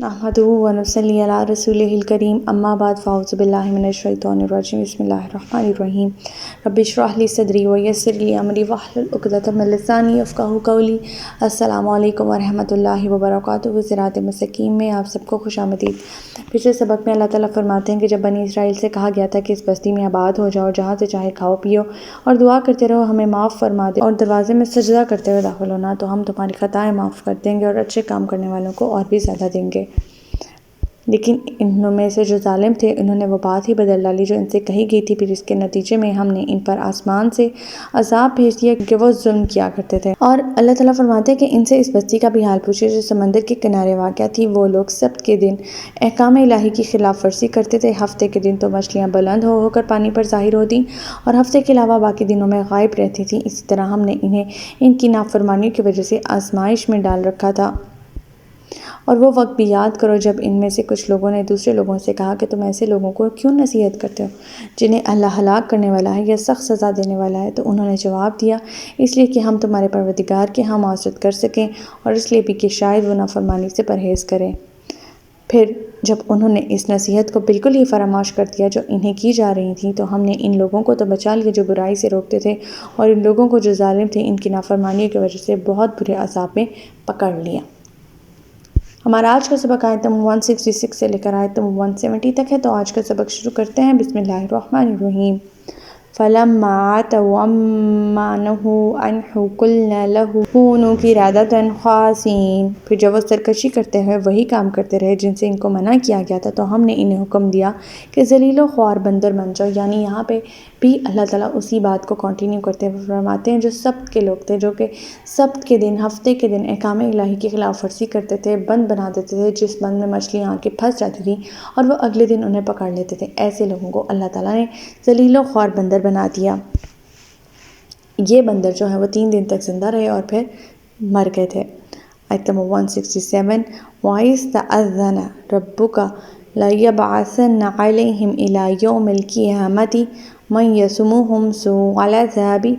نحمده ونصلي على رسوله الكريم اما بعد فاعوذ بالله من الشیطان الرجیم بسم اللہ الرحمن الرحیم رب اشرح لي صدری ویسر لي امری واحلل عقدۃ من لسانی یفقهوا قولی۔ السلام علیکم ورحمۃ اللہ وبرکاتہ۔ صراط مستقیم میں آپ سب کو خوش آمدید۔ پچھلے سبق میں اللہ تعالیٰ فرماتے ہیں کہ جب بنی اسرائیل سے کہا گیا تھا کہ اس بستی میں آباد ہو جاؤ، جہاں سے چاہے کھاؤ پیو اور دعا کرتے رہو ہمیں معاف فرما دے، اور دروازے میں سجدہ کرتے ہوئے داخل ہونا تو ہم تمہاری خطائیں معاف کر دیں گے اور اچھے کام کرنے والوں کو اور بھی زیادہ دیں گے۔ لیکن انہوں میں سے جو ظالم تھے انہوں نے وہ بات ہی بدل ڈالی جو ان سے کہی گئی تھی، پھر اس کے نتیجے میں ہم نے ان پر آسمان سے عذاب بھیج دیا کیونکہ وہ ظلم کیا کرتے تھے۔ اور اللہ تعالیٰ فرماتے ہیں کہ ان سے اس بستی کا بھی حال پوچھے جو سمندر کے کنارے واقع تھی۔ وہ لوگ سبت کے دن احکام الہی کی خلاف ورزی کرتے تھے، ہفتے کے دن تو مچھلیاں بلند ہو کر پانی پر ظاہر ہوتیں اور ہفتے کے علاوہ باقی دنوں میں غائب رہتی تھیں۔ اسی طرح ہم نے انہیں ان کی نافرمانیوں کی وجہ سے آزمائش میں ڈال رکھا تھا۔ اور وہ وقت بھی یاد کرو جب ان میں سے کچھ لوگوں نے دوسرے لوگوں سے کہا کہ تم ایسے لوگوں کو کیوں نصیحت کرتے ہو جنہیں اللہ ہلاک کرنے والا ہے یا سخت سزا دینے والا ہے؟ تو انہوں نے جواب دیا، اس لیے کہ ہم تمہارے پروردگار کے ہاں معذرت کر سکیں اور اس لیے بھی کہ شاید وہ نافرمانی سے پرہیز کریں۔ پھر جب انہوں نے اس نصیحت کو بالکل ہی فراموش کر دیا جو انہیں کی جا رہی تھی تو ہم نے ان لوگوں کو تو بچا لیا جو برائی سے روکتے تھے، اور ان لوگوں کو جو ظالم تھے ان کی نافرمانیوں کی وجہ سے بہت برے عذاب میں پکڑ لیا۔ ہمارا آج کا سبق آیت نمبر 166 سے لے کر آیت نمبر 170 تک ہے، تو آج کا سبق شروع کرتے ہیں۔ بسم اللہ الرحمن الرحیم۔ فَلَمَّا عَتَوْا عَمَّا نُهُوا عَنْهُ قُلْنَا لَهُمْ كُونُوا قِرَدَةً خَاسِئِينَ۔ پھر جب وہ سرکشی کرتے ہوئے وہی کام کرتے رہے جن سے ان کو منع کیا گیا تھا تو ہم نے انہیں حکم دیا کہ ذلیل و خوار بندر بن جاؤ۔ یعنی یہاں پہ بھی اللہ تعالیٰ اسی بات کو کنٹینیو کرتے ہوئے فرماتے ہیں جو سبت کے لوگ تھے، جو کہ سبت کے دن ہفتے کے دن احکام الہی کی خلاف ورزی کرتے تھے، بند بنا دیتے تھے جس بند میں مچھلیاں آ کے پھنس جاتی تھیں اور وہ اگلے دن انہیں پکڑ لیتے تھے۔ ایسے لوگوں کو اللہ تعالیٰ نے ذلیل و خوار بندر بنا دیا۔ یہ بندر جو ہے وہ 3 دن تک زندہ رہے اور پھر مر گئے تھے۔ آیت نمبر 167۔ وَإِذْ تَأَذَّنَ رَبُّكَ لَيَبْعَثَنَّ عَلَيْهِمْ إِلَى يَوْمِ الْقِيَامَةِ مَن يَسُومُهُمْ سُوءَ الْعَذَابِ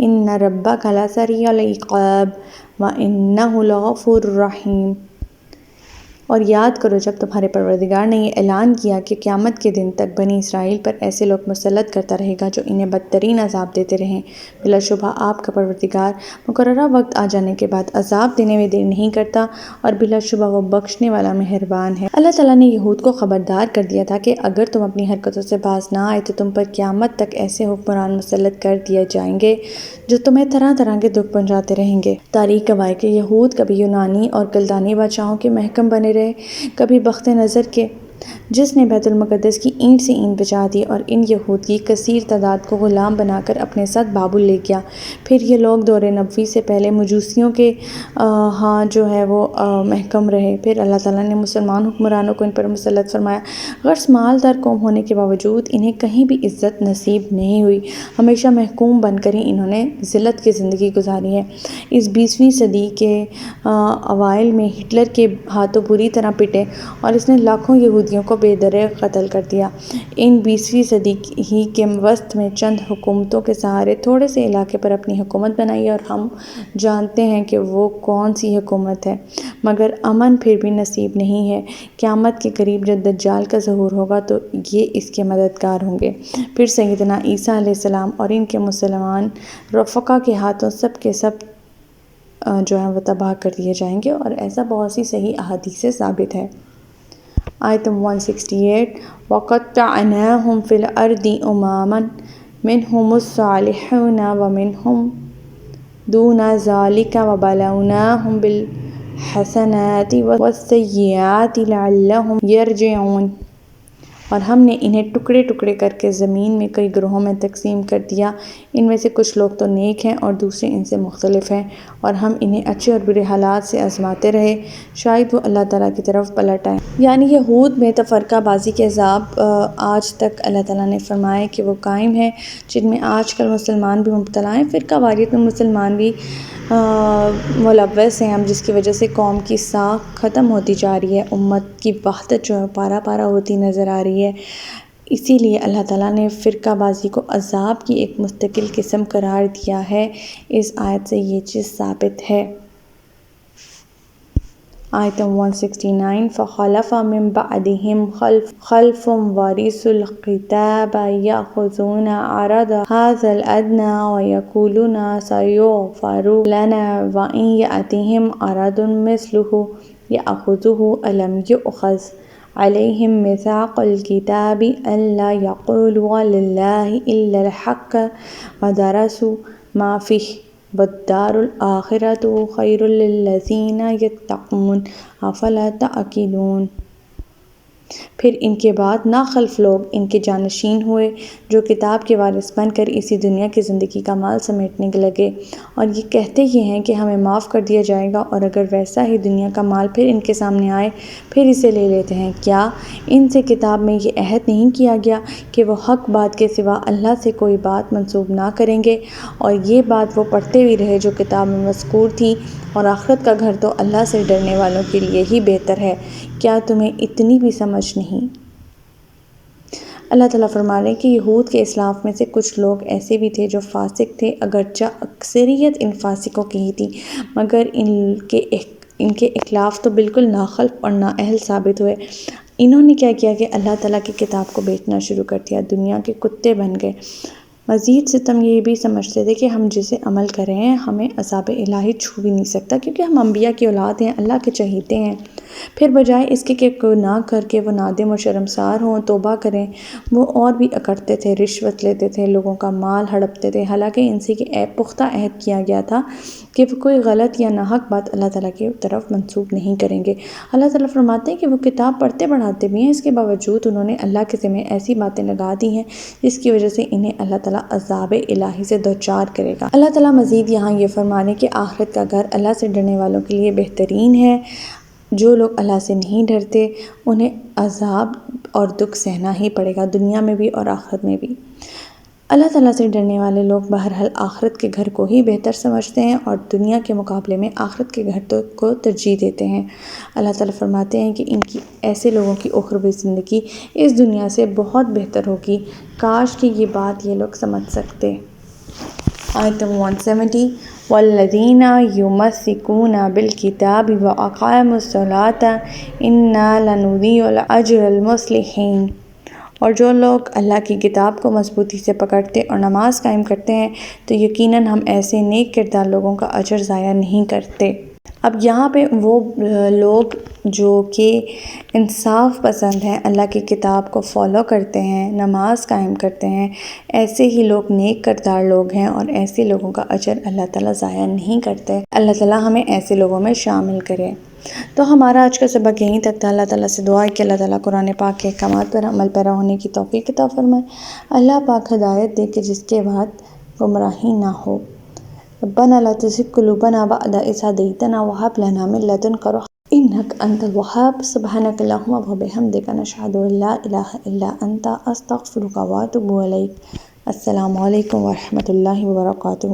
إِنَّ رَبَّكَ لَسَرِيعُ الْعِقَابِ وَإِنَّهُ لَغَفُورٌ رَحِيمٌ۔ اور یاد کرو جب تمہارے پروردگار نے یہ اعلان کیا کہ قیامت کے دن تک بنی اسرائیل پر ایسے لوگ مسلط کرتا رہے گا جو انہیں بدترین عذاب دیتے رہیں۔ بلا شبہ آپ کا پروردگار مقررہ وقت آ جانے کے بعد عذاب دینے میں دیر نہیں کرتا اور بلا شبہ وہ بخشنے والا مہربان ہے۔ اللہ تعالیٰ نے یہود کو خبردار کر دیا تھا کہ اگر تم اپنی حرکتوں سے باز نہ آئے تو تم پر قیامت تک ایسے حکمران مسلط کر دیے جائیں گے جو تمہیں طرح طرح کے دکھ پہنچاتے رہیں گے۔ تاریخ گواہ ہے کہ یہود کبھی یونانی اور کلدانی بادشاہوں کے محکم بنے رہے، کبھی بخت نظر کے جس نے بیت المقدس کی اینٹ سے اینٹ بچا دی اور ان یہود کی کثیر تعداد کو غلام بنا کر اپنے ساتھ بابل لے گیا۔ پھر یہ لوگ دور نبوی سے پہلے مجوسیوں کے ہاں جو ہے وہ محکم رہے۔ پھر اللہ تعالیٰ نے مسلمان حکمرانوں کو ان پر مسلط فرمایا۔ غرض مالدار قوم ہونے کے باوجود انہیں کہیں بھی عزت نصیب نہیں ہوئی، ہمیشہ محکوم بن کر ہی انہوں نے ذلت کی زندگی گزاری ہے۔ اس 20ویں صدی کے اوائل میں ہٹلر کے ہاتھوں بری طرح پٹے اور اس نے لاکھوں یہودیوں کو بے دریغ قتل کر دیا۔ ان 20ویں صدی ہی کے وسط میں چند حکومتوں کے سہارے تھوڑے سے علاقے پر اپنی حکومت بنائی اور ہم جانتے ہیں کہ وہ کون سی حکومت ہے، مگر امن پھر بھی نصیب نہیں ہے۔ قیامت کے قریب جب دجال کا ظہور ہوگا تو یہ اس کے مددگار ہوں گے۔ پھر سیدنا عیسیٰ علیہ السلام اور ان کے مسلمان رفقا کے ہاتھوں سب کے سب جو ہے وہ تباہ کر دیے جائیں گے، اور ایسا بہت سی صحیح احادیث سے ثابت ہے۔ آیت 168۔ وَقَطَّعْنَاهُمْ فِي الْأَرْضِ أُمَمًا مِّنْهُمُ الصَّالِحُونَ وَمِنْهُمْ دُونَ ذَلِكَ وَبَلَوْنَاهُمْ بِالْحَسَنَاتِ وَالسَّيِّئَاتِ لَعَلَّهُمْ يَرْجِعُونَ۔ اور ہم نے انہیں ٹکڑے ٹکڑے کر کے زمین میں کئی گروہوں میں تقسیم کر دیا، ان میں سے کچھ لوگ تو نیک ہیں اور دوسرے ان سے مختلف ہیں، اور ہم انہیں اچھے اور برے حالات سے آزماتے رہے، شاید وہ اللہ تعالیٰ کی طرف پلٹ آئیں۔ یعنی یہود میں تفرقہ بازی کے عذاب آج تک اللہ تعالیٰ نے فرمایا کہ وہ قائم ہے، جن میں آج کل مسلمان بھی مبتلا ہیں۔ فرقہ واریت میں مسلمان بھی ملوث ہیں، جس کی وجہ سے قوم کی ساکھ ختم ہوتی جا رہی ہے، امت کی وحدت جو ہے پارا پارا ہوتی نظر آ رہی ہے۔ اسی لیے اللہ تعالیٰ نے فرقہ بازی کو عذاب کی ایک مستقل قسم قرار دیا ہے۔ اس آیت سے یہ چیز ثابت ہے۔ آیت 169 فخلف من بعدهم خلف ورثوا الكتاب يأخذون عرض هذا الأدنى ويقولون سيغفر لنا وإن يأتهم عرض مثله يأخذوه ألم يؤخذ عليهم ميثاق الكتاب ألا يقولوا لله إلا الحق ودرسوا ما فيه والدار الآخرة خير للذین یتقون افلا تعقلون۔ پھر ان کے بعد ناخلف لوگ ان کے جانشین ہوئے جو کتاب کے وارث بن کر اسی دنیا کی زندگی کا مال سمیٹنے لگے اور یہ کہتے ہی ہیں کہ ہمیں معاف کر دیا جائے گا، اور اگر ویسا ہی دنیا کا مال پھر ان کے سامنے آئے پھر اسے لے لیتے ہیں۔ کیا ان سے کتاب میں یہ عہد نہیں کیا گیا کہ وہ حق بات کے سوا اللہ سے کوئی بات منسوب نہ کریں گے، اور یہ بات وہ پڑھتے بھی رہے جو کتاب میں مذکور تھی، اور آخرت کا گھر تو اللہ سے ڈرنے والوں کے لیے ہی بہتر ہے۔ کیا تمہیں اتنی بھی سمجھ نہیں؟ اللہ تعالیٰ فرما رہے ہیں کہ یہود کے اسلاف میں سے کچھ لوگ ایسے بھی تھے جو فاسق تھے، اگرچہ اکثریت ان فاسقوں کی ہی تھی، مگر ان کے اخلاف تو بالکل ناخلف اور نااہل ثابت ہوئے۔ انہوں نے کیا کیا کہ اللہ تعالیٰ کی کتاب کو بیچنا شروع کر دیا، دنیا کے کتے بن گئے۔ مزید ستم یہ بھی سمجھتے تھے کہ ہم جسے عمل کر رہے ہیں ہمیں عذاب الہی چھو بھی نہیں سکتا، کیونکہ ہم انبیاء کی اولاد ہیں، اللہ کے چہیتے ہیں۔ پھر بجائے اس کے کہ گناہ کر کے وہ نادم و شرمسار ہوں، توبہ کریں، وہ اور بھی اکڑتے تھے، رشوت لیتے تھے، لوگوں کا مال ہڑپتے تھے، حالانکہ ان سے پختہ عہد کیا گیا تھا کہ وہ کوئی غلط یا ناحق بات اللہ تعالیٰ کی طرف منسوب نہیں کریں گے۔ اللہ تعالیٰ فرماتے ہیں کہ وہ کتاب پڑھتے پڑھاتے بھی ہیں، اس کے باوجود انہوں نے اللہ کے ذمہ ایسی باتیں لگا دی ہیں جس کی وجہ سے انہیں اللہ تعالیٰ عذاب الہی سے دوچار کرے گا۔ اللہ تعالیٰ مزید یہاں یہ فرمانے کہ آخرت کا گھر اللہ سے ڈرنے والوں کے لیے بہترین ہے۔ جو لوگ اللہ سے نہیں ڈرتے انہیں عذاب اور دکھ سہنا ہی پڑے گا، دنیا میں بھی اور آخرت میں بھی۔ اللہ تعالیٰ سے ڈرنے والے لوگ بہرحال آخرت کے گھر کو ہی بہتر سمجھتے ہیں اور دنیا کے مقابلے میں آخرت کے گھر کو ترجیح دیتے ہیں۔ اللہ تعالیٰ فرماتے ہیں کہ ایسے لوگوں کی اخروی زندگی اس دنیا سے بہت بہتر ہوگی، کاش کہ یہ بات یہ لوگ سمجھ سکتے۔ آیت 170 والذین یمسکون بالکتاب واقاموا الصلاة انا لنضیع اجر المصلحین۔ اور جو لوگ اللہ کی کتاب کو مضبوطی سے پکڑتے اور نماز قائم کرتے ہیں تو یقیناً ہم ایسے نیک کردار لوگوں کا اجر ضائع نہیں کرتے۔ اب یہاں پہ وہ لوگ جو کہ انصاف پسند ہیں، اللہ کی کتاب کو فالو کرتے ہیں، نماز قائم کرتے ہیں، ایسے ہی لوگ نیک کردار لوگ ہیں اور ایسے لوگوں کا اجر اللہ تعالیٰ ضائع نہیں کرتے۔ اللہ تعالیٰ ہمیں ایسے لوگوں میں شامل کرے۔ تو ہمارا آج کا سبق یہیں تک تھا۔ اللہ تعالیٰ سے دعا ہے کہ اللہ تعالیٰ قرآن پاک کے احکامات پر عمل پیرا ہونے کی توفیق عطا فرمائے۔ اللہ پاک ہدایت دے کہ جس کے بعد گمراہی نہ ہو۔ ربنا لا تزغ قلوبنا بعد إذ هديتنا وهب لنا من لدنك رحمة إنك أنت الوهاب سبحانك اللهم وبحمدك نشهد أن لا إله إلا أنت أستغفرك وأتوب إليك۔ السلام علیکم ورحمۃ اللہ وبرکاتہ۔